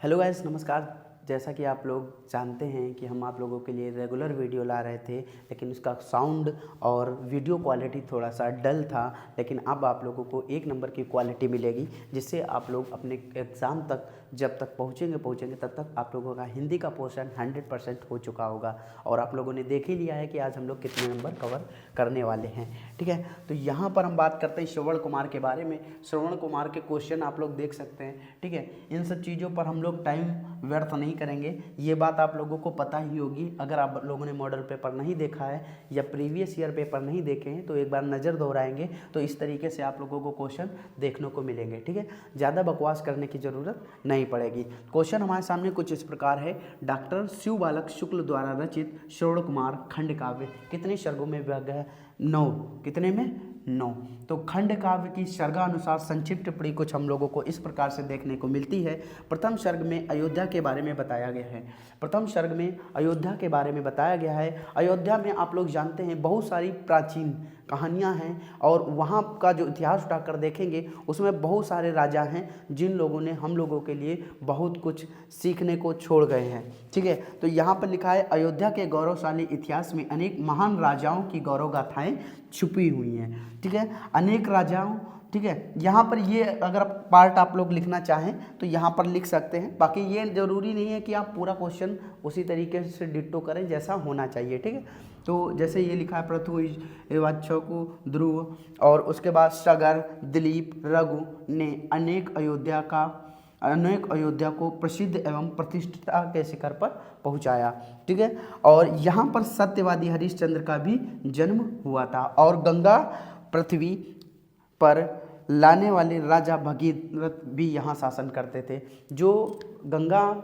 Hello guys, नमस्कार। जैसा कि आप लोग जानते हैं कि हम आप लोगों के लिए रेगुलर वीडियो ला रहे थे, लेकिन उसका साउंड और वीडियो क्वालिटी थोड़ा सा डल था। लेकिन अब आप लोगों को एक नंबर की क्वालिटी मिलेगी, जिससे आप लोग अपने एग्ज़ाम तक जब तक पहुँचेंगे तब तक आप लोगों का हिंदी का पोर्शन 100% हो चुका होगा। और आप लोगों ने देख ही लिया है कि आज हम लोग कितने नंबर कवर करने वाले हैं। ठीक है, तो यहाँ पर हम बात करते हैं श्रवण कुमार के बारे में। श्रवण कुमार के क्वेश्चन आप लोग देख सकते हैं। ठीक है, इन सब चीज़ों पर हम लोग टाइम व्यर्थ नहीं करेंगे। ये बात आप लोगों को पता ही होगी। अगर आप लोगों ने मॉडल पेपर नहीं देखा है या प्रीवियस ईयर पेपर नहीं देखे हैं तो एक बार नज़र दोहराएंगे तो इस तरीके से आप लोगों को क्वेश्चन देखने को मिलेंगे। ठीक है, ज़्यादा बकवास करने की ज़रूरत नहीं पड़ेगी। क्वेश्चन हमारे सामने कुछ इस प्रकार है। डॉक्टर शिव बालक शुक्ल द्वारा रचित श्रवण कुमार खंड काव्य कितने सर्गों में विभक्त है? 9। कितने में? 9। तो खंड काव्य की सर्गानुसार संक्षिप्त टिप्पणी कुछ हम लोगों को इस प्रकार से देखने को मिलती है। प्रथम सर्ग में अयोध्या के बारे में बताया गया है। प्रथम सर्ग में अयोध्या के बारे में बताया गया है। अयोध्या में आप लोग जानते हैं बहुत सारी प्राचीन कहानियाँ हैं और वहाँ का जो इतिहास उठाकर देखेंगे उसमें बहुत सारे राजा हैं जिन लोगों ने हम लोगों के लिए बहुत कुछ सीखने को छोड़ गए हैं। ठीक है, तो यहाँ पर लिखा है अयोध्या के गौरवशाली इतिहास में अनेक महान राजाओं की गौरव गाथाएँ छुपी हुई हैं। ठीक है, अनेक राजाओं। ठीक है, यहाँ पर ये अगर पार्ट आप लोग लिखना चाहें तो यहाँ पर लिख सकते हैं। बाकी ये ज़रूरी नहीं है कि आप पूरा क्वेश्चन उसी तरीके से डिट्टो करें जैसा होना चाहिए। ठीक है, तो जैसे ये लिखा है पृथु इक्ष्वाकु ध्रुव और उसके बाद सगर दिलीप रघु ने अनेक अयोध्या को प्रसिद्ध एवं प्रतिष्ठिता के शिखर पर पहुंचाया। ठीक है, और यहाँ पर सत्यवादी हरिश्चंद्र का भी जन्म हुआ था और गंगा पृथ्वी पर लाने वाले राजा भगीरथ भी यहाँ शासन करते थे। जो गंगा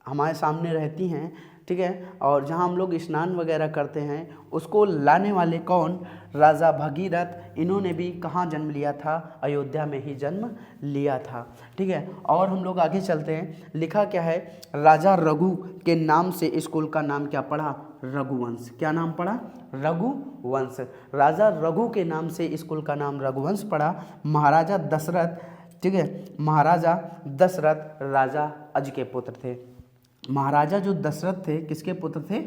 हमारे सामने रहती हैं, ठीक है, और जहाँ हम लोग स्नान वगैरह करते हैं उसको लाने वाले कौन? राजा भगीरथ। इन्होंने भी कहाँ जन्म लिया था? अयोध्या में ही जन्म लिया था। ठीक है, और हम लोग आगे चलते हैं। लिखा क्या है? राजा रघु के नाम से स्कूल का नाम क्या पड़ा? रघुवंश। क्या नाम पड़ा? रघुवंश। राजा रघु के नाम से स्कूल का नाम रघुवंश पड़ा। महाराजा दशरथ, ठीक है, महाराजा दशरथ राजा अज के पुत्र थे। महाराजा जो दशरथ थे किसके पुत्र थे?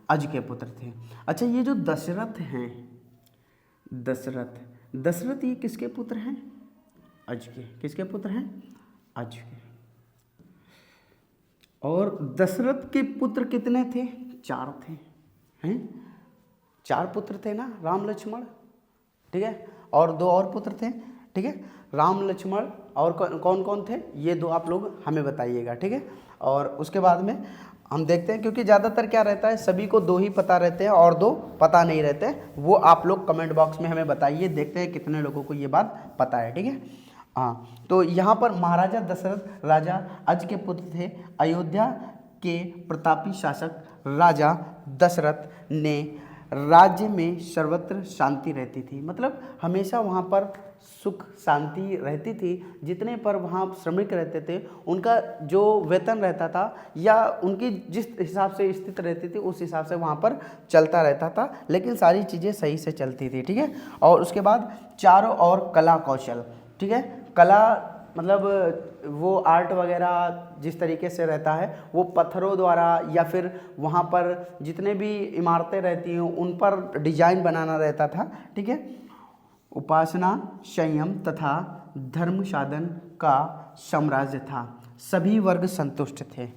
अज के पुत्र थे। अच्छा, ये जो दशरथ हैं, दशरथ ये किसके पुत्र हैं? अज के। किसके पुत्र हैं? अज के। और दशरथ के पुत्र कितने थे? 4 थे। हैं? 4 पुत्र थे ना, राम लक्ष्मण। ठीक है, और 2 और पुत्र थे। ठीक है, राम लक्ष्मण और कौन कौन थे ये 2 आप लोग हमें बताइएगा। ठीक है, और उसके बाद में हम देखते हैं, क्योंकि ज़्यादातर क्या रहता है सभी को 2 ही पता रहते हैं और 2 पता नहीं रहते हैं। वो आप लोग कमेंट बॉक्स में हमें बताइए, देखते हैं कितने लोगों को ये बात पता है। ठीक है, हाँ, तो यहाँ पर महाराजा दशरथ राजा अज के पुत्र थे। अयोध्या के प्रतापी शासक राजा दशरथ ने राज्य में सर्वत्र शांति रहती थी। मतलब हमेशा वहाँ पर सुख शांति रहती थी। जितने पर वहाँ श्रमिक रहते थे उनका जो वेतन रहता था या उनकी जिस हिसाब से स्थिति रहती थी उस हिसाब से वहाँ पर चलता रहता था, लेकिन सारी चीज़ें सही से चलती थी। ठीक है, और उसके बाद चारों ओर कला कौशल। ठीक है, कला मतलब वो आर्ट वगैरह जिस तरीके से रहता है वो पत्थरों द्वारा या फिर वहाँ पर जितने भी इमारतें रहती हैं उन पर डिजाइन बनाना रहता था। ठीक है, उपासना संयम तथा धर्म साधन का साम्राज्य था। सभी वर्ग संतुष्ट थे।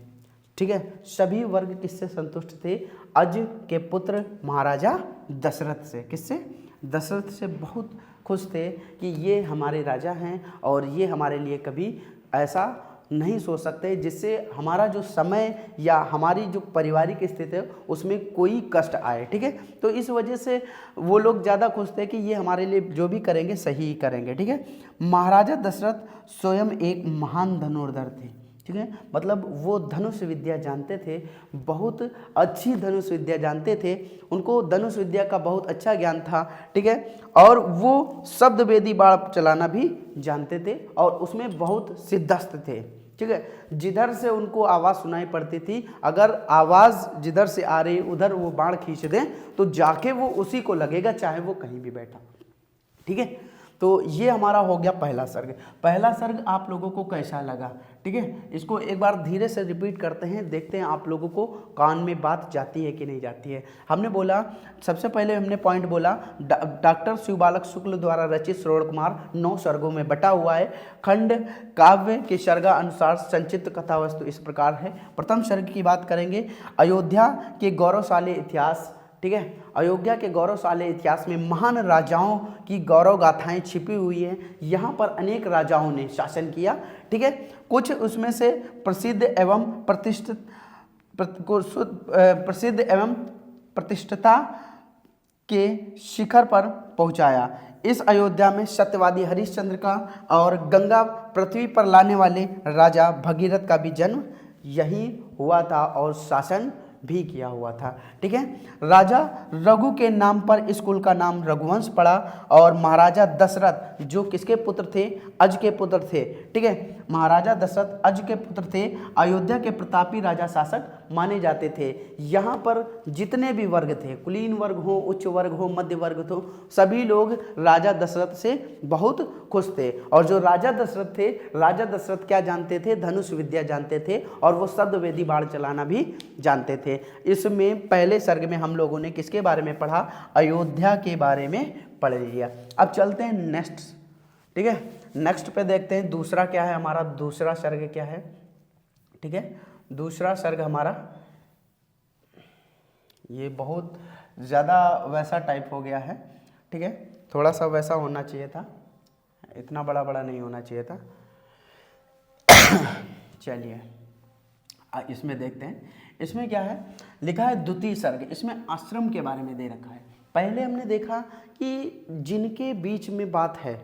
ठीक है, सभी वर्ग किससे संतुष्ट थे? अज के पुत्र महाराजा दशरथ से। किससे? दशरथ से बहुत खुश थे कि ये हमारे राजा हैं और ये हमारे लिए कभी ऐसा नहीं सोच सकते जिससे हमारा जो समय या हमारी जो पारिवारिक स्थिति है उसमें कोई कष्ट आए। ठीक है, तो इस वजह से वो लोग ज़्यादा खुश थे कि ये हमारे लिए जो भी करेंगे सही ही करेंगे। ठीक है, महाराजा दशरथ स्वयं एक महान धनुर्धर थे। ठीक है, मतलब वो धनुष विद्या जानते थे, बहुत अच्छी धनुष विद्या जानते थे। उनको धनुष विद्या का बहुत अच्छा ज्ञान था। ठीक है, और वो शब्द वेदी बाण चलाना भी जानते थे और उसमें बहुत सिद्धस्त थे। ठीक है, जिधर से उनको आवाज़ सुनाई पड़ती थी, अगर आवाज़ जिधर से आ रही उधर वो बाण खींच दें तो जाके वो उसी को लगेगा, चाहे वो कहीं भी बैठा। ठीक है, तो ये हमारा हो गया पहला सर्ग। पहला सर्ग आप लोगों को कैसा लगा, ठीक है, इसको एक बार धीरे से रिपीट करते हैं, देखते हैं आप लोगों को कान में बात जाती है कि नहीं जाती है। हमने बोला, सबसे पहले हमने पॉइंट बोला, डॉक्टर शिवबालक शुक्ल द्वारा रचित श्रवण कुमार 9 सर्गों में बटा हुआ है। खंड काव्य के सर्गा अनुसार संचित कथा वस्तु इस प्रकार है। प्रथम सर्ग की बात करेंगे, अयोध्या के गौरवशाली इतिहास, ठीक है, अयोध्या के गौरवशाली इतिहास में महान राजाओं की गौरव गाथाएं छिपी हुई हैं। यहाँ पर अनेक राजाओं ने शासन किया, ठीक है, कुछ उसमें से प्रसिद्ध एवं प्रतिष्ठता के शिखर पर पहुँचाया। इस अयोध्या में सत्यवादी हरिश्चंद्र का और गंगा पृथ्वी पर लाने वाले राजा भगीरथ का भी जन्म यहीं हुआ था और शासन भी किया हुआ था, ठीक है। राजा रघु के नाम पर स्कूल का नाम रघुवंश पड़ा और महाराजा दशरथ जो किसके पुत्र थे, अज के पुत्र थे, ठीक है, महाराजा दशरथ अज के पुत्र थे, अयोध्या के प्रतापी राजा शासक माने जाते थे। यहाँ पर जितने भी वर्ग थे, कुलीन वर्ग हो, उच्च वर्ग हो, मध्य वर्ग हो, सभी लोग राजा दशरथ से बहुत खुश थे। और जो राजा दशरथ थे, राजा दशरथ क्या जानते थे, धनुष विद्या जानते थे और वो शब्द वेदी बाण चलाना भी जानते थे। इसमें पहले सर्ग में हम लोगों ने किसके बारे में पढ़ा, अयोध्या के बारे में पढ़ लिया। अब चलते हैं नेक्स्ट, ठीक है, नेक्स्ट पे देखते हैं दूसरा क्या है हमारा, दूसरा सर्ग क्या है, ठीक है। दूसरा सर्ग हमारा ये बहुत ज़्यादा वैसा टाइप हो गया है, ठीक है, थोड़ा सा वैसा होना चाहिए था, इतना बड़ा बड़ा नहीं होना चाहिए था। चलिए इसमें देखते हैं, इसमें क्या है लिखा है, द्वितीय सर्ग, इसमें आश्रम के बारे में दे रखा है। पहले हमने देखा कि जिनके बीच में बात है,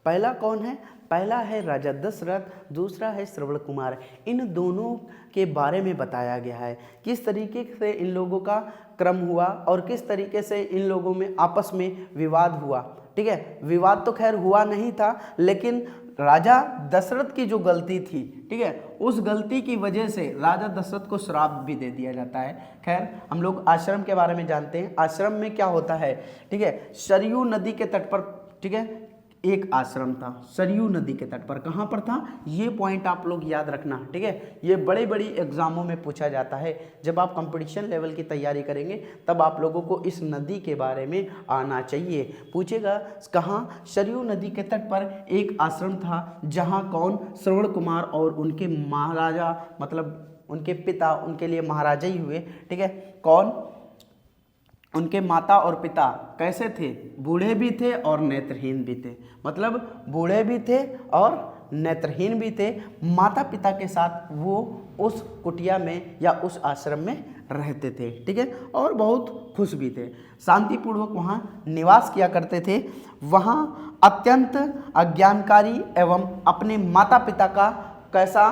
पहला कौन है, पहला है राजा दशरथ, दूसरा है श्रवण कुमार। इन दोनों के बारे में बताया गया है, किस तरीके से इन लोगों का क्रम हुआ और किस तरीके से इन लोगों में आपस में विवाद हुआ, ठीक है। विवाद तो खैर हुआ नहीं था, लेकिन राजा दशरथ की जो गलती थी, ठीक है, उस गलती की वजह से राजा दशरथ को श्राप भी दे दिया जाता है। खैर हम लोग आश्रम के बारे में जानते हैं। आश्रम में क्या होता है, ठीक है, सरयू नदी के तट पर, ठीक है, एक आश्रम था सरयू नदी के तट पर। कहाँ पर था, ये पॉइंट आप लोग याद रखना, ठीक है, ये बड़ी बड़ी एग्जामों में पूछा जाता है। जब आप कंपटीशन लेवल की तैयारी करेंगे तब आप लोगों को इस नदी के बारे में आना चाहिए। पूछेगा कहाँ, सरयू नदी के तट पर एक आश्रम था जहाँ कौन, श्रवण कुमार और उनके महाराजा, मतलब उनके पिता उनके लिए महाराजा ही हुए, ठीक है, कौन, उनके माता और पिता कैसे थे, बूढ़े भी थे और नेत्रहीन भी थे, मतलब बूढ़े भी थे और नेत्रहीन भी थे। माता पिता के साथ वो उस कुटिया में या उस आश्रम में रहते थे, ठीक है, और बहुत खुश भी थे, शांतिपूर्वक वहाँ निवास किया करते थे। वहाँ अत्यंत अज्ञानकारी एवं अपने माता पिता का कैसा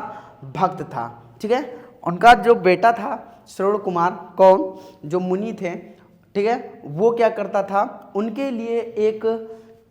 भक्त था, ठीक है। उनका जो बेटा था श्रवण कुमार, कौन, जो मुनि थे, ठीक है, वो क्या करता था, उनके लिए एक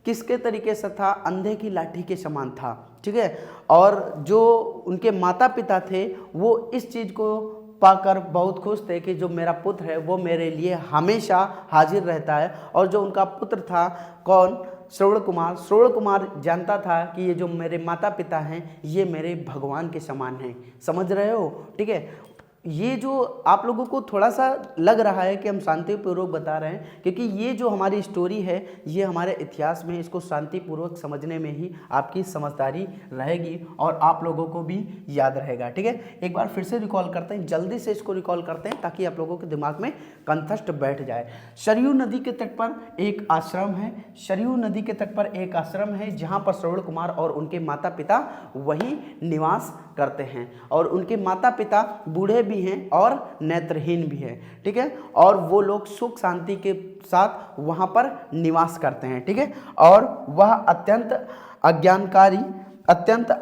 किसके तरीके से था, अंधे की लाठी के समान था, ठीक है। और जो उनके माता पिता थे वो इस चीज़ को पाकर बहुत खुश थे कि जो मेरा पुत्र है वो मेरे लिए हमेशा हाजिर रहता है। और जो उनका पुत्र था कौन, श्रवण कुमार, श्रवण कुमार जानता था कि ये जो मेरे माता पिता हैं ये मेरे भगवान के समान हैं। समझ रहे हो, ठीक है। ये जो आप लोगों को थोड़ा सा लग रहा है कि हम शांतिपूर्वक बता रहे हैं, क्योंकि ये जो हमारी स्टोरी है ये हमारे इतिहास में, इसको शांतिपूर्वक समझने में ही आपकी समझदारी रहेगी और आप लोगों को भी याद रहेगा, ठीक है। एक बार फिर से रिकॉल करते हैं, जल्दी से इसको रिकॉल करते हैं ताकि आप लोगों के दिमाग में कंठस्थ बैठ जाए। सरयू नदी के तट पर एक आश्रम है, सरयू नदी के तट पर एक आश्रम है जहाँ पर श्रवण कुमार और उनके माता पिता वहीं निवास करते हैं। और उनके माता पिता बूढ़े भी हैं और नेत्रहीन भी हैं, ठीक है, और वो लोग सुख शांति के साथ वहाँ पर निवास करते हैं, ठीक है। और वह अत्यंत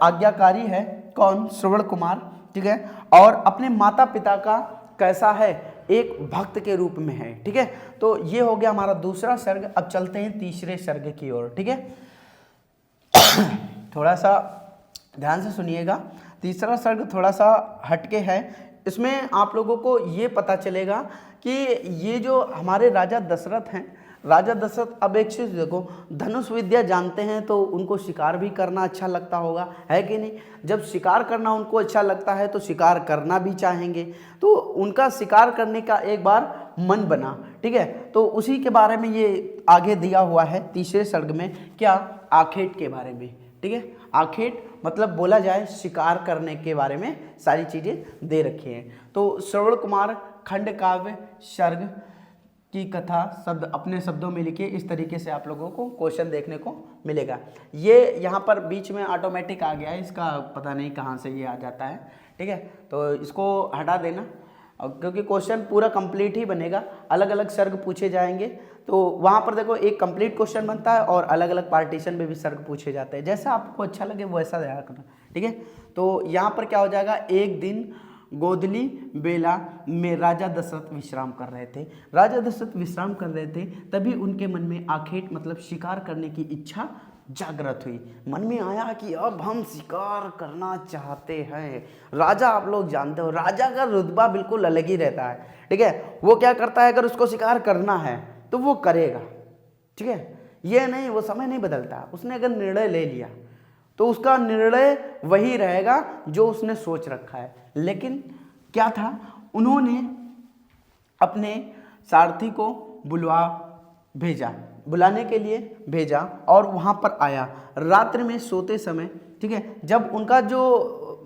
आज्ञाकारी है, कौन, श्रवण कुमार, ठीक है, और अपने माता पिता का कैसा है, एक भक्त के रूप में है, ठीक है। तो ये हो गया हमारा दूसरा सर्ग। अब चलते हैं तीसरे सर्ग की ओर, ठीक है। थोड़ा सा ध्यान से सुनिएगा, तीसरा सर्ग थोड़ा सा हटके है। इसमें आप लोगों को ये पता चलेगा कि ये जो हमारे राजा दशरथ हैं, राजा दशरथ, अब एक चीज़ देखो, धनुष विद्या जानते हैं तो उनको शिकार भी करना अच्छा लगता होगा, है कि नहीं। जब शिकार करना उनको अच्छा लगता है तो शिकार करना भी चाहेंगे, तो उनका शिकार करने का एक बार मन बना, ठीक है। तो उसी के बारे में ये आगे दिया हुआ है तीसरे सर्ग में, क्या, आखेट के बारे में, ठीक है। आखेट मतलब बोला जाए शिकार करने के बारे में सारी चीज़ें दे रखी हैं। तो श्रवण कुमार खंड काव्य सर्ग की कथा शब्द अपने शब्दों में लिखिए, इस तरीके से आप लोगों को क्वेश्चन देखने को मिलेगा। ये यहाँ पर बीच में ऑटोमेटिक आ गया है, इसका पता नहीं कहाँ से ये आ जाता है, ठीक है। तो इसको हटा देना, क्योंकि क्वेश्चन पूरा कंप्लीट ही बनेगा, अलग अलग सर्ग पूछे जाएंगे। तो वहाँ पर देखो एक कंप्लीट क्वेश्चन बनता है और अलग अलग पार्टीशन में भी सर्ग पूछे जाते हैं, जैसा आपको अच्छा लगे वैसा दया करना, ठीक है। तो यहाँ पर क्या हो जाएगा, एक दिन गोधली बेला में राजा दशरथ विश्राम कर रहे थे। राजा दशरथ विश्राम कर रहे थे, तभी उनके मन में आखेट मतलब शिकार करने की इच्छा जागृत हुई। मन में आया कि अब हम शिकार करना चाहते हैं। राजा, आप लोग जानते हो, राजा का रुतबा बिल्कुल अलग ही रहता है, ठीक है। वो क्या करता है, अगर उसको शिकार करना है तो वो करेगा, ठीक है। ये नहीं, वो समय नहीं बदलता। उसने अगर निर्णय ले लिया तो उसका निर्णय वही रहेगा जो उसने सोच रखा है। लेकिन क्या था, उन्होंने अपने सारथी को बुलाने के लिए भेजा और वहाँ पर आया रात्रि में सोते समय, ठीक है। जब उनका जो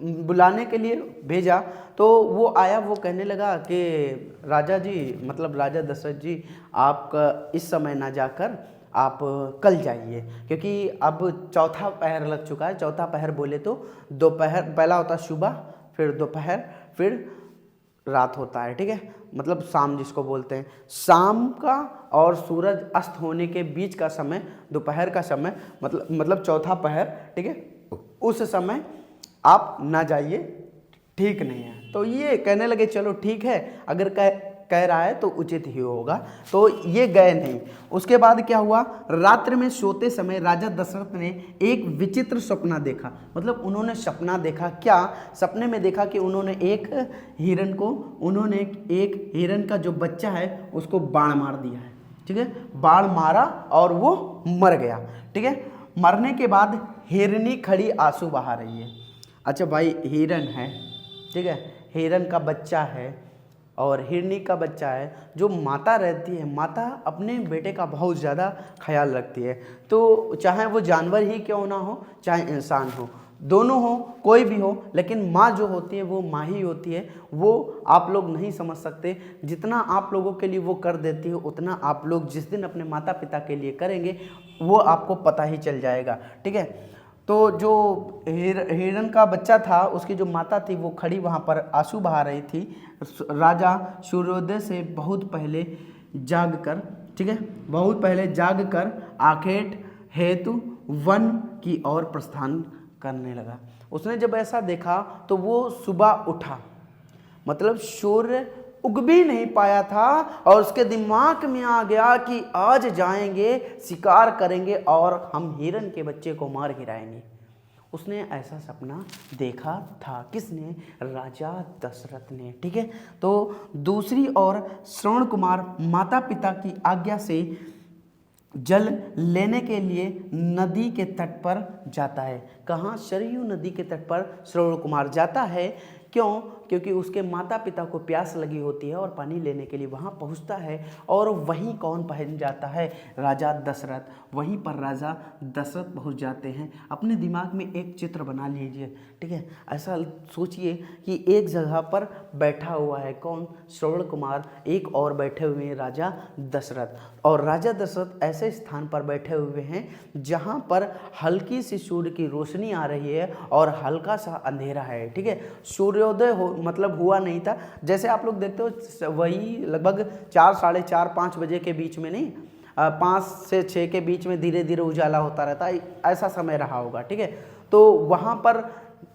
बुलाने के लिए भेजा तो वो आया, वो कहने लगा कि राजा जी, मतलब राजा दशरथ जी, आप इस समय ना जाकर आप कल जाइए, क्योंकि अब चौथा पहर लग चुका है। चौथा पहर बोले तो दोपहर, पहला होता है सुबह, फिर दोपहर, फिर रात होता है, ठीक है। मतलब शाम जिसको बोलते हैं, शाम का और सूरज अस्त होने के बीच का समय दोपहर का समय, मतलब चौथा पहर, ठीक है। उस समय आप ना जाइए, ठीक नहीं है। तो ये कहने लगे चलो ठीक है, अगर कह रहा है तो उचित ही होगा। तो ये गए नहीं। उसके बाद क्या हुआ, रात्रि में सोते समय राजा दशरथ ने एक विचित्र सपना देखा। मतलब उन्होंने सपना देखा, क्या सपने में देखा कि उन्होंने एक हिरन का जो बच्चा है उसको बाण मार दिया है, ठीक है। बाण मारा और वो मर गया, ठीक है। मरने के बाद हिरनी खड़ी आंसू बहा रही है। अच्छा भाई, हिरन है, ठीक है, हिरन का बच्चा है और हिरनी का बच्चा है। जो माता रहती है, माता अपने बेटे का बहुत ज़्यादा ख्याल रखती है। तो चाहे वो जानवर ही क्यों ना हो, चाहे इंसान हो, दोनों हो, कोई भी हो, लेकिन माँ जो होती है वो माँ ही होती है। वो आप लोग नहीं समझ सकते, जितना आप लोगों के लिए वो कर देती है उतना आप लोग जिस दिन अपने माता पिता के लिए करेंगे वो आपको पता ही चल जाएगा, ठीक है। तो जो हिरन का बच्चा था, उसकी जो माता थी वो खड़ी वहाँ पर आंसू बहा रही थी। राजा सूर्योदय से बहुत पहले जाग कर, ठीक है, बहुत पहले जाग कर आखेट हेतु वन की ओर प्रस्थान करने लगा। उसने जब ऐसा देखा तो वो सुबह उठा, मतलब सूर्य उग भी नहीं पाया था और उसके दिमाग में आ गया कि आज जाएंगे, शिकार करेंगे और हम हिरन के बच्चे को मार गिराएंगे। उसने ऐसा सपना देखा था। किसने? राजा दशरथ ने, ठीक है। तो दूसरी ओर श्रवण कुमार माता पिता की आज्ञा से जल लेने के लिए नदी के तट पर जाता है। कहाँ? सरयू नदी के तट पर श्रवण कुमार जाता है। क्यों? क्योंकि उसके माता पिता को प्यास लगी होती है और पानी लेने के लिए वहाँ पहुँचता है। और वहीं कौन पहुँच जाता है? राजा दशरथ। वहीं पर राजा दशरथ पहुँच जाते हैं। अपने दिमाग में एक चित्र बना लीजिए, ठीक है। ऐसा सोचिए कि एक जगह पर बैठा हुआ है कौन? श्रवण कुमार। एक और बैठे हुए हैं राजा दशरथ। और राजा दशरथ ऐसे स्थान पर बैठे हुए हैं जहाँ पर हल्की सी सूर्य की रोशनी आ रही है और हल्का सा अंधेरा है, ठीक है। सूर्योदय मतलब हुआ नहीं था। जैसे आप लोग देखते हो वही लगभग 4, साढ़े 4, 5 बजे के बीच में, नहीं 5 से 6 के बीच में धीरे धीरे उजाला होता रहता है, ऐसा समय रहा होगा, ठीक है। तो वहाँ पर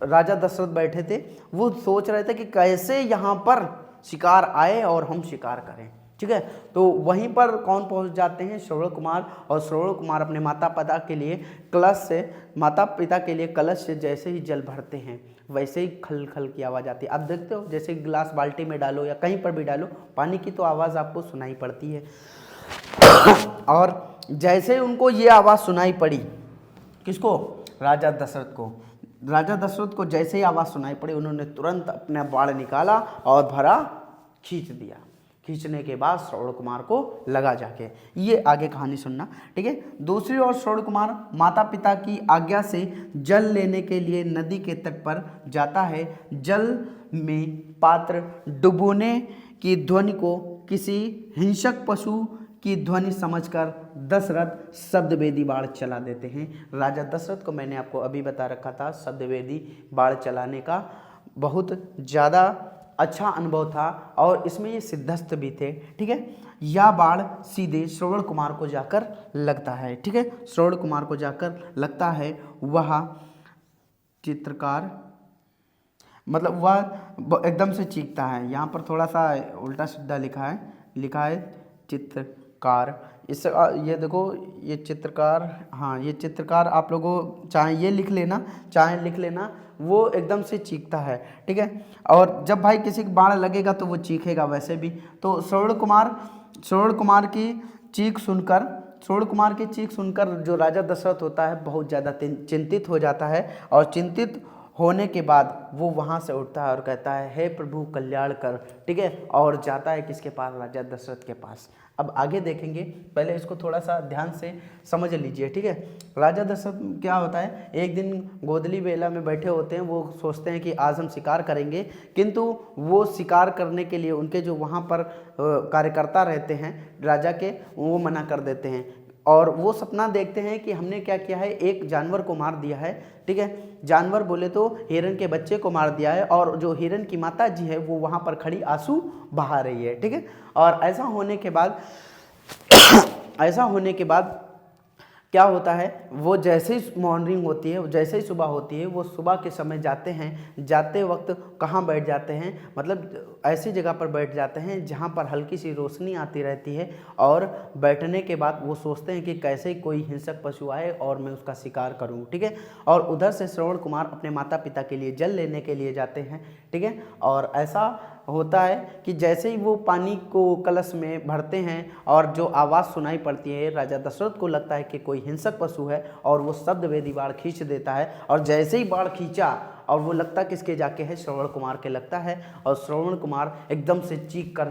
राजा दशरथ बैठे थे। वो सोच रहे थे कि कैसे यहाँ पर शिकार आए और हम शिकार करें, ठीक है। तो वहीं पर कौन पहुंच जाते हैं? श्रवण कुमार। और श्रवण कुमार अपने माता पिता के लिए कलश से जैसे ही जल भरते हैं वैसे ही खल खल की आवाज़ आती है। आप देखते हो जैसे गिलास बाल्टी में डालो या कहीं पर भी डालो, पानी की तो आवाज़ आपको सुनाई पड़ती है। और जैसे ही उनको ये आवाज़ सुनाई पड़ी, किसको? राजा दशरथ को। राजा दशरथ को जैसे ही आवाज़ सुनाई पड़ी, उन्होंने तुरंत अपना बाण निकाला और भरा, खींच दिया। खींचने के बाद श्रवण कुमार को लगा जाके। ये आगे कहानी सुनना, ठीक है। दूसरी ओर श्रवण कुमार माता पिता की आज्ञा से जल लेने के लिए नदी के तट पर जाता है। जल में पात्र डुबोने की ध्वनि को किसी हिंसक पशु की ध्वनि समझकर दशरथ शब्दवेदी बाण चला देते हैं। राजा दशरथ को मैंने आपको अभी बता रखा था, शब्दवेदी बाण चलाने का बहुत ज़्यादा अच्छा अनुभव था और इसमें ये सिद्धस्थ भी थे, ठीक है। यह बाण सीधे श्रवण कुमार को जाकर लगता है, ठीक है। श्रवण कुमार को जाकर लगता है। वह चित्रकार, मतलब वह एकदम से चीखता है। यहाँ पर थोड़ा सा उल्टा सीधा लिखा है चित्रकार। इस ये देखो, ये चित्रकार, हाँ ये चित्रकार, आप लोगों चाहे ये लिख लेना, चाहे लिख लेना, वो एकदम से चीखता है, ठीक है। और जब भाई किसी का बाण लगेगा तो वो चीखेगा वैसे भी। तो श्रवण कुमार की चीख सुनकर जो राजा दशरथ होता है बहुत ज़्यादा चिंतित हो जाता है। और चिंतित होने के बाद वो वहाँ से उठता है और कहता है, हे प्रभु कल्याण कर, ठीक है। और जाता है किसके पास? राजा दशरथ के पास। अब आगे देखेंगे, पहले इसको थोड़ा सा ध्यान से समझ लीजिए, ठीक है। राजा दशरथ क्या होता है, एक दिन गोदली बेला में बैठे होते हैं। वो सोचते हैं कि आज हम शिकार करेंगे, किंतु वो शिकार करने के लिए उनके जो वहाँ पर कार्यकर्ता रहते हैं राजा के, वो मना कर देते हैं। और वो सपना देखते हैं कि हमने क्या किया है, एक जानवर को मार दिया है, ठीक है। जानवर बोले तो हिरन के बच्चे को मार दिया है, और जो हिरन की माता जी है वो वहाँ पर खड़ी आंसू बहा रही है, ठीक है। और ऐसा होने के बाद क्या होता है, वो जैसे ही मॉर्निंग होती है, जैसे ही सुबह होती है, वो सुबह के समय जाते हैं। जाते वक्त कहाँ बैठ जाते हैं, मतलब ऐसी जगह पर बैठ जाते हैं जहाँ पर हल्की सी रोशनी आती रहती है। और बैठने के बाद वो सोचते हैं कि कैसे कोई हिंसक पशु आए और मैं उसका शिकार करूँ, ठीक है। और उधर से श्रवण कुमार अपने माता पिता के लिए जल लेने के लिए जाते हैं, ठीक है। और ऐसा होता है कि जैसे ही वो पानी को कलश में भरते हैं और जो आवाज़ सुनाई पड़ती है, राजा दशरथ को लगता है कि कोई हिंसक पशु है, और वो शब्दवेदी बाण खींच देता है। और जैसे ही बाण खींचा, और वो लगता किसके जाके है, श्रवण कुमार के लगता है। और श्रवण कुमार एकदम से चीख कर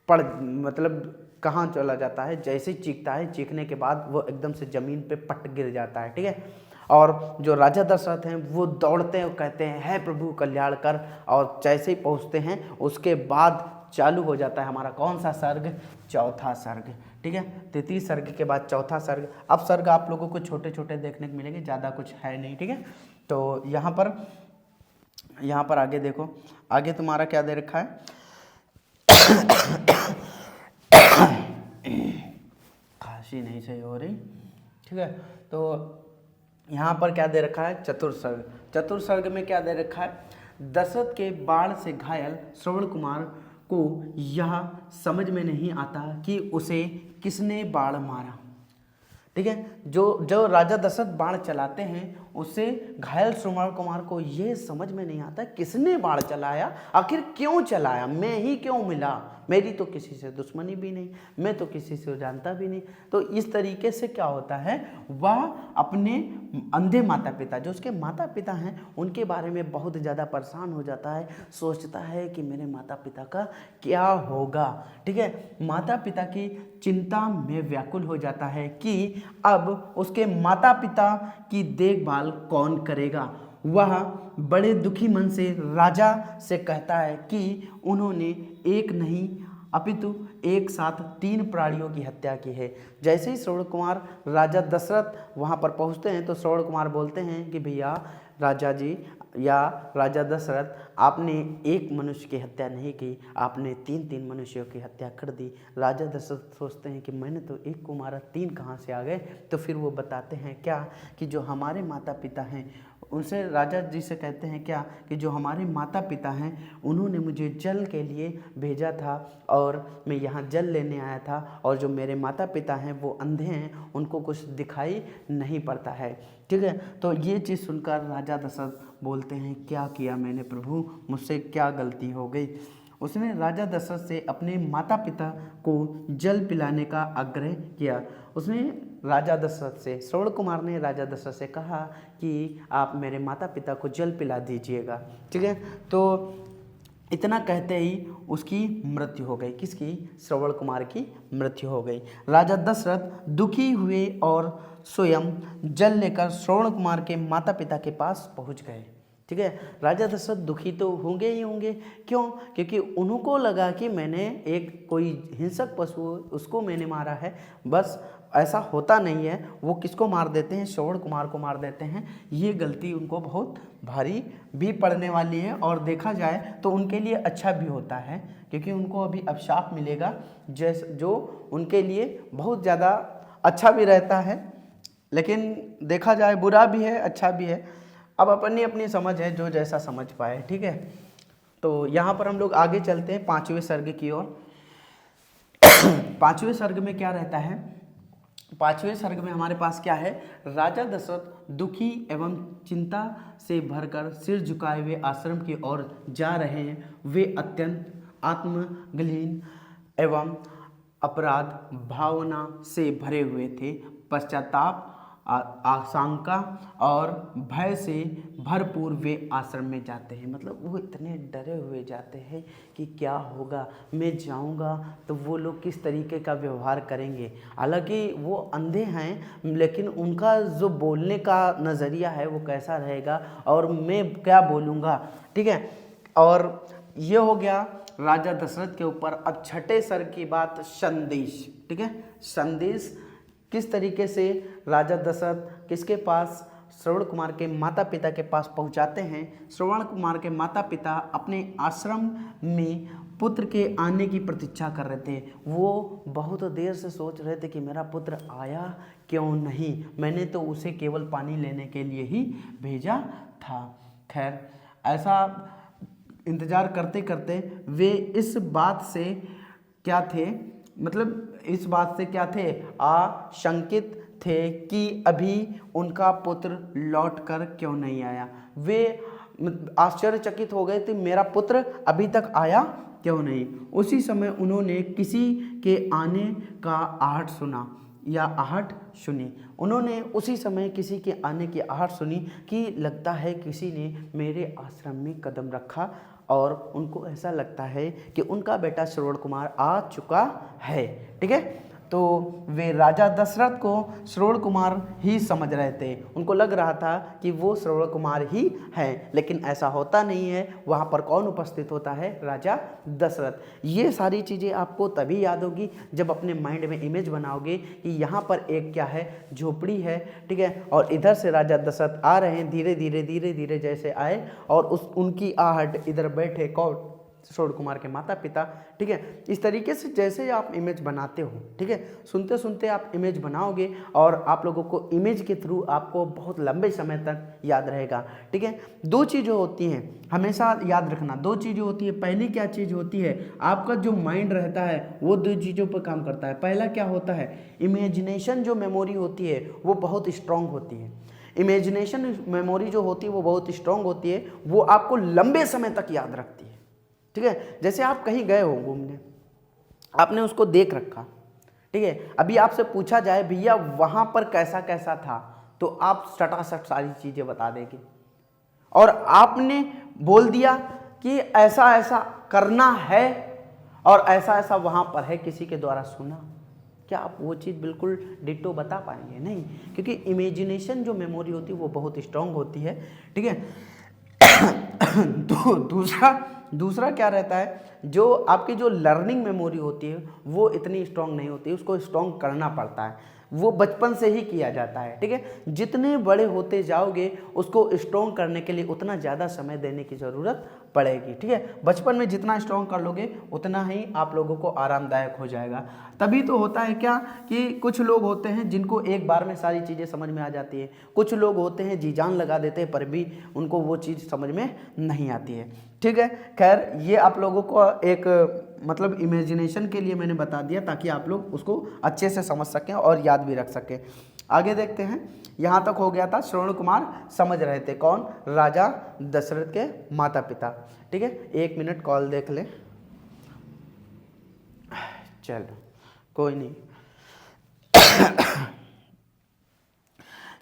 मतलब कहाँ चला जाता है, जैसे ही चीखता है, चीखने के बाद वो एकदम से ज़मीन पे पट गिर जाता है, ठीक है। और जो राजा दशरथ हैं वो दौड़ते हैं और कहते हैं, हे प्रभु कल्याण कर। और जैसे ही पहुँचते हैं उसके बाद चालू हो जाता है हमारा कौन सा सर्ग? चौथा सर्ग, ठीक है। तृतीय सर्ग के बाद चौथा सर्ग। अब सर्ग आप लोगों को छोटे छोटे देखने को मिलेंगे, ज़्यादा कुछ है नहीं, ठीक है। तो यहाँ पर आगे देखो, आगे तुम्हारा क्या दे रखा है? खांसी नहीं सही हो रही, ठीक है। तो यहाँ पर क्या दे रखा है? चतुर्सर्ग। चतुर्सर्ग में क्या दे रखा है? दशरथ के बाण से घायल श्रवण कुमार को यह समझ में नहीं आता कि उसे किसने बाण मारा, ठीक है। जो राजा दशरथ बाण चलाते हैं, उससे घायल श्रवण कुमार को ये समझ में नहीं आता किसने बाण चलाया, आखिर क्यों चलाया, मैं ही क्यों मिला, मेरी तो किसी से दुश्मनी भी नहीं, मैं तो किसी से जानता भी नहीं। तो इस तरीके से क्या होता है, वह अपने अंधे माता पिता, जो उसके माता पिता हैं, उनके बारे में बहुत ज़्यादा परेशान हो जाता है। सोचता है कि मेरे माता पिता का क्या होगा, ठीक है। माता पिता की चिंता में व्याकुल हो जाता है कि अब उसके माता पिता की देखभाल कौन करेगा। वह बड़े दुखी मन से राजा से कहता है कि उन्होंने एक नहीं अपितु एक साथ 3 प्राणियों की हत्या की है। जैसे ही श्रवण कुमार राजा दशरथ वहाँ पर पहुँचते हैं तो श्रवण कुमार बोलते हैं कि भैया राजा जी या राजा दशरथ, आपने एक मनुष्य की हत्या नहीं की, आपने 3 मनुष्यों की हत्या कर दी। राजा दशरथ सोचते हैं कि मैंने तो एक को मारा, 3 कहाँ से आ गए। तो फिर वो बताते हैं क्या कि जो हमारे माता पिता हैं, उनसे राजा जी से कहते हैं क्या कि जो हमारे माता पिता हैं उन्होंने मुझे जल के लिए भेजा था और मैं यहाँ जल लेने आया था, और जो मेरे माता पिता हैं वो अंधे हैं, उनको कुछ दिखाई नहीं पड़ता है, ठीक है। तो ये चीज़ सुनकर राजा दशरथ बोलते हैं, क्या किया मैंने प्रभु, मुझसे क्या गलती हो गई। उसने राजा दशरथ से अपने माता पिता को जल पिलाने का आग्रह किया। उसने राजा दशरथ से, श्रवण कुमार ने राजा दशरथ से कहा कि आप मेरे माता पिता को जल पिला दीजिएगा। ठीक है, तो इतना कहते ही उसकी मृत्यु हो गई। किसकी? श्रवण कुमार की मृत्यु हो गई। राजा दशरथ दुखी हुए और स्वयं जल लेकर श्रवण कुमार के माता पिता के पास पहुंच गए। ठीक है, राजा दशरथ दुखी तो होंगे ही होंगे। क्यों? क्योंकि उनको लगा कि मैंने एक कोई हिंसक पशु उसको मैंने मारा है। बस ऐसा होता नहीं है, वो किसको मार देते हैं? श्रवण कुमार को मार देते हैं। ये गलती उनको बहुत भारी भी पड़ने वाली है और देखा जाए तो उनके लिए अच्छा भी होता है, क्योंकि उनको अभी अभिशाप मिलेगा जो उनके लिए बहुत ज़्यादा अच्छा भी रहता है। लेकिन देखा जाए बुरा भी है, अच्छा भी है। अब अपनी अपनी समझ है, जो जैसा समझ पाए। ठीक है, तो यहाँ पर हम लोग आगे चलते हैं 5वें सर्ग की ओर। 5वें सर्ग में क्या रहता है? 5वें सर्ग में हमारे पास क्या है? राजा दशरथ दुखी एवं चिंता से भरकर सिर झुकाए हुए आश्रम की ओर जा रहे हैं। वे अत्यंत आत्मग्लीन एवं अपराध भावना से भरे हुए थे। पश्चाताप, आशंका और भय से भरपूर वे आश्रम में जाते हैं। मतलब वो इतने डरे हुए जाते हैं कि क्या होगा, मैं जाऊंगा तो वो लोग किस तरीके का व्यवहार करेंगे। हालांकि वो अंधे हैं, लेकिन उनका जो बोलने का नज़रिया है वो कैसा रहेगा और मैं क्या बोलूँगा। ठीक है, और ये हो गया राजा दशरथ के ऊपर। अब छठे सर्ग की बात, संदेश। ठीक है, संदेश किस तरीके से राजा दशरथ किसके पास? श्रवण कुमार के माता पिता के पास पहुंचाते हैं। श्रवण कुमार के माता पिता अपने आश्रम में पुत्र के आने की प्रतीक्षा कर रहे थे। वो बहुत देर से सोच रहे थे कि मेरा पुत्र आया क्यों नहीं, मैंने तो उसे केवल पानी लेने के लिए ही भेजा था। खैर, ऐसा इंतज़ार करते करते वे इस बात से क्या थे, मतलब इस बात से क्या थे? आशंकित थे कि अभी उनका पुत्र लौट कर क्यों नहीं आया। वे आश्चर्यचकित हो गए थे, मेरा पुत्र अभी तक आया क्यों नहीं। उसी समय उन्होंने किसी के आने का आहट सुना या आहट सुनी। उन्होंने उसी समय किसी के आने की आहट सुनी कि लगता है किसी ने मेरे आश्रम में कदम रखा, और उनको ऐसा लगता है कि उनका बेटा श्रवण कुमार आ चुका है। ठीक है, तो वे राजा दशरथ को श्रवण कुमार ही समझ रहे थे। उनको लग रहा था कि वो श्रवण कुमार ही हैं, लेकिन ऐसा होता नहीं है। वहाँ पर कौन उपस्थित होता है? राजा दशरथ। ये सारी चीज़ें आपको तभी याद होगी जब अपने माइंड में इमेज बनाओगे कि यहाँ पर एक क्या है? झोपड़ी है। ठीक है, और इधर से राजा दशरथ आ रहे हैं, धीरे धीरे धीरे धीरे जैसे आए और उनकी आहट इधर बैठे कौन? श्रवण कुमार के माता पिता। ठीक है, इस तरीके से जैसे आप इमेज बनाते हो, ठीक है, सुनते सुनते आप इमेज बनाओगे और आप लोगों को इमेज के थ्रू आपको बहुत लंबे समय तक याद रहेगा। ठीक है, दो चीज़ें होती हैं, हमेशा याद रखना। दो चीज़ें होती है। पहली क्या चीज़ होती है? आपका जो माइंड रहता है वो दो चीज़ों पर काम करता है। पहला क्या होता है? इमेजिनेशन जो मेमोरी होती है वो बहुत स्ट्रांग होती है। इमेजिनेशन मेमोरी जो होती है वो बहुत स्ट्रांग होती है, वो आपको लंबे समय तक याद रखती है। ठीक है, जैसे आप कहीं गए हो घूमने, आपने उसको देख रखा। ठीक है, अभी आपसे पूछा जाए भैया वहां पर कैसा कैसा था, तो आप सटासट सारी चीजें बता देंगे। और आपने बोल दिया कि ऐसा ऐसा करना है और ऐसा ऐसा वहां पर है, किसी के द्वारा सुना, क्या आप वो चीज़ बिल्कुल डिट्टो बता पाएंगे? नहीं, क्योंकि इमेजिनेशन जो मेमोरी होती है वो बहुत स्ट्रांग होती है। ठीक है, तो दूसरा क्या रहता है? जो आपकी जो लर्निंग मेमोरी होती है वो इतनी स्ट्रांग नहीं होती, उसको स्ट्रांग करना पड़ता है, वो बचपन से ही किया जाता है। ठीक है, जितने बड़े होते जाओगे उसको स्ट्रांग करने के लिए उतना ज़्यादा समय देने की ज़रूरत पड़ेगी। ठीक है, बचपन में जितना स्ट्रांग कर लोगे उतना ही आप लोगों को आरामदायक हो जाएगा। तभी तो होता है क्या कि कुछ लोग होते हैं जिनको एक बार में सारी चीज़ें समझ में आ जाती है, कुछ लोग होते हैं जी जान लगा देते हैं पर भी उनको वो चीज़ समझ में नहीं आती है। ठीक है, खैर ये आप लोगों को एक मतलब इमेजिनेशन के लिए मैंने बता दिया ताकि आप लोग उसको अच्छे से समझ सकें और याद भी रख सकें। आगे देखते हैं, यहाँ तक हो गया था श्रवण कुमार समझ रहे थे। कौन? राजा दशरथ के माता पिता। ठीक है, 1 मिनट कॉल देख ले। चलो कोई नहीं।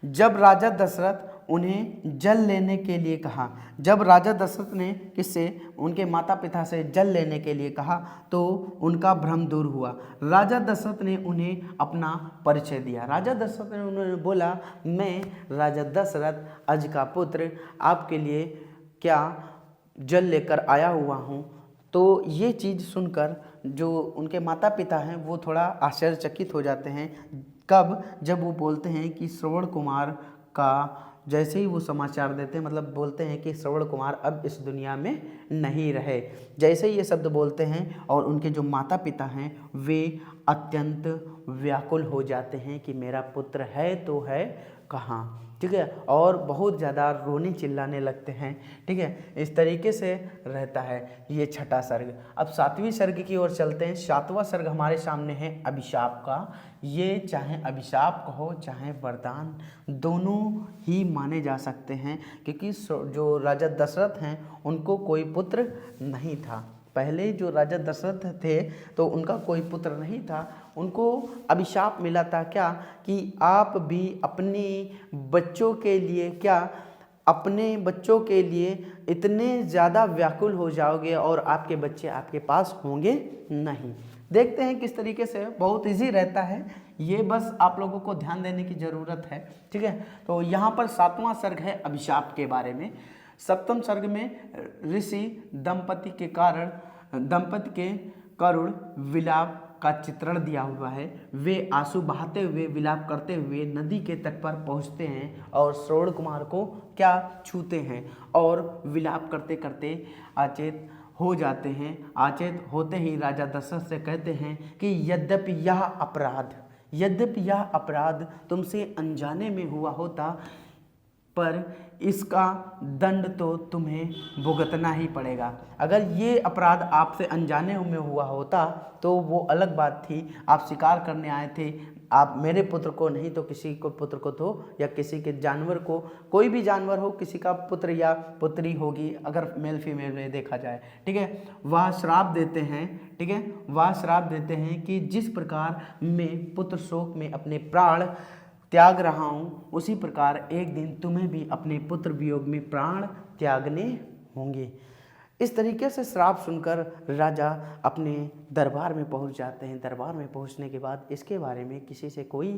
जब राजा दशरथ उन्हें जल लेने के लिए कहा, जब राजा दशरथ ने किससे, उनके माता पिता से जल लेने के लिए कहा तो उनका भ्रम दूर हुआ। राजा दशरथ ने उन्हें अपना परिचय दिया। राजा दशरथ ने उन्होंने बोला, मैं राजा दशरथ अज का पुत्र आपके लिए क्या जल लेकर आया हुआ हूँ। तो ये चीज़ सुनकर जो उनके माता पिता हैं वो थोड़ा आश्चर्यचकित हो जाते हैं। कब, जब वो बोलते हैं कि श्रवण कुमार का, जैसे ही वो समाचार देते हैं, मतलब बोलते हैं कि श्रवण कुमार अब इस दुनिया में नहीं रहे। जैसे ही ये शब्द बोलते हैं और उनके जो माता पिता हैं वे अत्यंत व्याकुल हो जाते हैं कि मेरा पुत्र है तो है कहाँ, ठीक है, और बहुत ज़्यादा रोने चिल्लाने लगते हैं, ठीक है। इस तरीके से रहता है ये छठा सर्ग। अब सातवीं सर्ग की ओर चलते हैं। सातवां सर्ग हमारे सामने है अभिशाप का। ये चाहे अभिशाप कहो चाहे वरदान, दोनों ही माने जा सकते हैं, क्योंकि जो राजा दशरथ हैं उनको कोई पुत्र नहीं था। पहले जो राजा दशरथ थे तो उनका कोई पुत्र नहीं था, उनको अभिशाप मिला था क्या, कि आप भी अपने बच्चों के लिए क्या, अपने बच्चों के लिए इतने ज़्यादा व्याकुल हो जाओगे और आपके बच्चे आपके पास होंगे नहीं। देखते हैं किस तरीके से, बहुत इजी रहता है ये, बस आप लोगों को ध्यान देने की ज़रूरत है, ठीक है। तो यहाँ पर सातवां सर्ग है अभिशाप के बारे में। सप्तम सर्ग में ऋषि दंपति के करुण विलाप का चित्रण दिया हुआ है। वे आंसू बहाते हुए, विलाप करते हुए नदी के तट पर पहुंचते हैं और श्रवण कुमार को क्या छूते हैं और विलाप करते करते अचेत हो जाते हैं। अचेत होते ही राजा दशरथ से कहते हैं कि यद्यपि यह अपराध तुमसे अनजाने में हुआ होता, पर इसका दंड तो तुम्हें भुगतना ही पड़ेगा। अगर ये अपराध आपसे अनजाने में हुआ होता तो वो अलग बात थी, आप शिकार करने आए थे, आप मेरे पुत्र को नहीं तो किसी को पुत्र को तो, या किसी के जानवर को, कोई भी जानवर हो, किसी का पुत्र या पुत्री होगी, अगर मेल फीमेल में देखा जाए, ठीक है। वह श्राप देते हैं, ठीक है, वह श्राप देते हैं कि जिस प्रकार मैं पुत्र शोक में अपने प्राण त्याग रहा हूँ, उसी प्रकार एक दिन तुम्हें भी अपने पुत्र वियोग में प्राण त्यागने होंगे। इस तरीके से श्राप सुनकर राजा अपने दरबार में पहुंच जाते हैं। दरबार में पहुंचने के बाद इसके बारे में किसी से कोई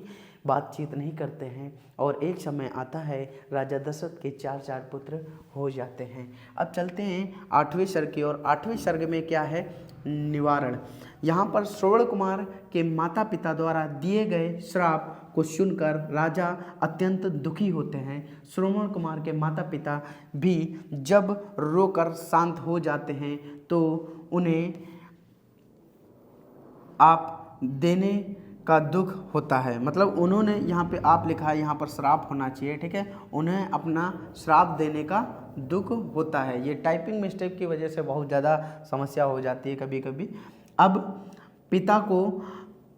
बातचीत नहीं करते हैं और एक समय आता है राजा दशरथ के 4 पुत्र हो जाते हैं। अब चलते हैं 8वें सर्ग की ओर। 8वें सर्ग में क्या है, निवारण। यहाँ पर श्रवण कुमार के माता पिता द्वारा दिए गए श्राप को सुनकर राजा अत्यंत दुखी होते हैं। श्रवण कुमार के माता पिता भी जब रोकर शांत हो जाते हैं तो उन्हें आप देने का दुख होता है। मतलब उन्होंने यहाँ पे आप लिखा है, यहाँ पर श्राप होना चाहिए, ठीक है, उन्हें अपना श्राप देने का दुख होता है। ये टाइपिंग मिस्टेक की वजह से बहुत ज़्यादा समस्या हो जाती है कभी कभी। अब पिता को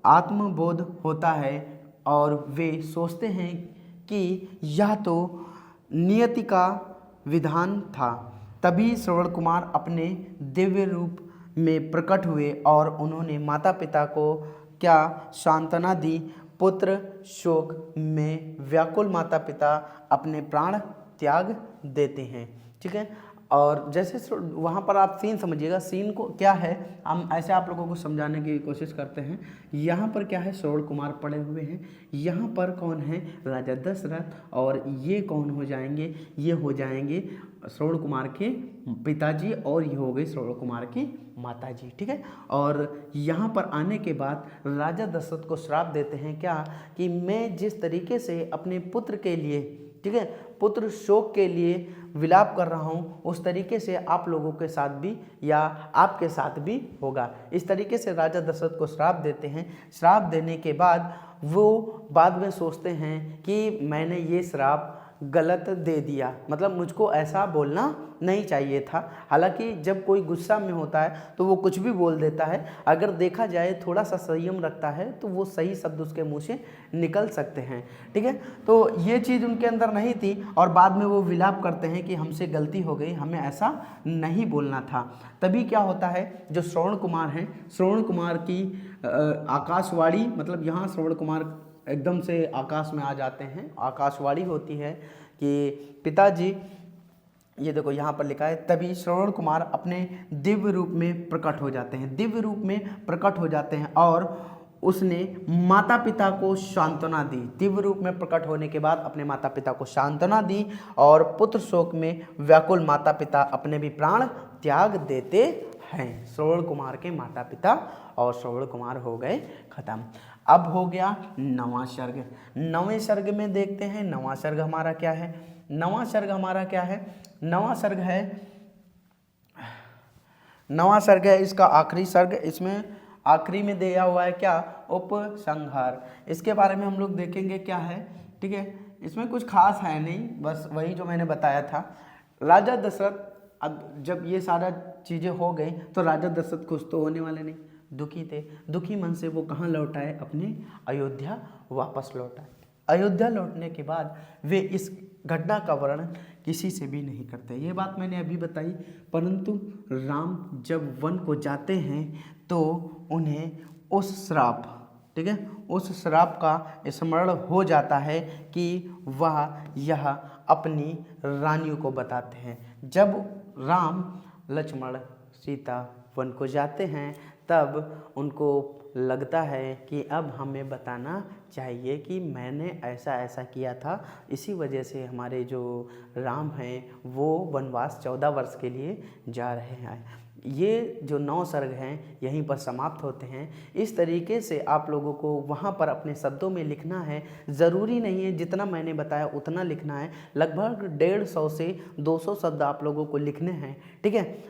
आत्मबोध होता है और वे सोचते हैं कि यह तो नियति का विधान था। तभी श्रवण कुमार अपने दिव्य रूप में प्रकट हुए और उन्होंने माता पिता को क्या सांत्वना दी। पुत्र शोक में व्याकुल माता पिता अपने प्राण त्याग देते हैं, ठीक है। और जैसे वहाँ पर आप सीन समझिएगा, सीन को क्या है हम ऐसे आप लोगों को समझाने की कोशिश करते हैं। यहाँ पर क्या है, श्रवण कुमार पड़े हुए हैं, यहाँ पर कौन है, राजा दशरथ, और ये कौन हो जाएंगे, ये हो जाएंगे श्रवण कुमार के पिताजी और ये हो गई श्रवण कुमार की माताजी, ठीक है। और यहाँ पर आने के बाद राजा दशरथ को श्राप देते हैं क्या, कि मैं जिस तरीके से अपने पुत्र के लिए, ठीक है, पुत्र शोक के लिए विलाप कर रहा हूँ, उस तरीके से आप लोगों के साथ भी या आपके साथ भी होगा। इस तरीके से राजा दशरथ को श्राप देते हैं। श्राप देने के बाद वो बाद में सोचते हैं कि मैंने ये श्राप गलत दे दिया, मतलब मुझको ऐसा बोलना नहीं चाहिए था। हालांकि जब कोई गुस्सा में होता है तो वो कुछ भी बोल देता है, अगर देखा जाए थोड़ा सा संयम रखता है तो वो सही शब्द उसके मुंह से निकल सकते हैं, ठीक है। तो ये चीज़ उनके अंदर नहीं थी और बाद में वो विलाप करते हैं कि हमसे गलती हो गई, हमें ऐसा नहीं बोलना था। तभी क्या होता है, जो श्रवण कुमार हैं, श्रवण कुमार की आकाशवाणी, मतलब यहाँ श्रवण कुमार एकदम से आकाश में आ जाते हैं, आकाशवाणी होती है कि पिताजी, ये देखो यहाँ पर लिखा है, तभी श्रवण कुमार अपने दिव्य रूप में प्रकट हो जाते हैं, दिव्य रूप में प्रकट हो जाते हैं और उसने माता पिता को सांत्वना दी। दिव्य रूप में प्रकट होने के बाद अपने माता पिता को सांत्वना दी और पुत्र शोक में व्याकुल माता पिता अपने भी प्राण त्याग देते हैं। श्रवण कुमार के माता पिता और श्रवण कुमार हो गए खत्म। अब हो गया नवां सर्ग। नवें सर्ग में देखते हैं नवां सर्ग हमारा क्या है। नवां सर्ग हमारा क्या है, नवां सर्ग है, नवां सर्ग है इसका आखिरी सर्ग। इसमें आखिरी में दिया हुआ है क्या, उपसंहार। इसके बारे में हम लोग देखेंगे क्या है, ठीक है। इसमें कुछ खास है नहीं, बस वही जो मैंने बताया था। राजा दशरथ, अब जब ये सारा चीज़ें हो गई तो राजा दशरथ खुश तो होने वाले नहीं, दुखी थे। दुखी मन से वो कहाँ लौट आए, अपने अयोध्या वापस लौट आए। अयोध्या लौटने के बाद वे इस घटना का वर्णन किसी से भी नहीं करते, ये बात मैंने अभी बताई। परंतु राम जब वन को जाते हैं तो उन्हें उस श्राप, ठीक है, उस श्राप का स्मरण हो जाता है कि वह यह अपनी रानियों को बताते हैं। जब राम लक्ष्मण सीता वन को जाते हैं तब उनको लगता है कि अब हमें बताना चाहिए कि मैंने ऐसा ऐसा किया था, इसी वजह से हमारे जो राम हैं वो वनवास 14 वर्ष के लिए जा रहे हैं। ये जो 9 सर्ग हैं यहीं पर समाप्त होते हैं। इस तरीके से आप लोगों को वहाँ पर अपने शब्दों में लिखना है। ज़रूरी नहीं है जितना मैंने बताया उतना लिखना है, लगभग 150 से 200 शब्द आप लोगों को लिखने हैं, ठीक है।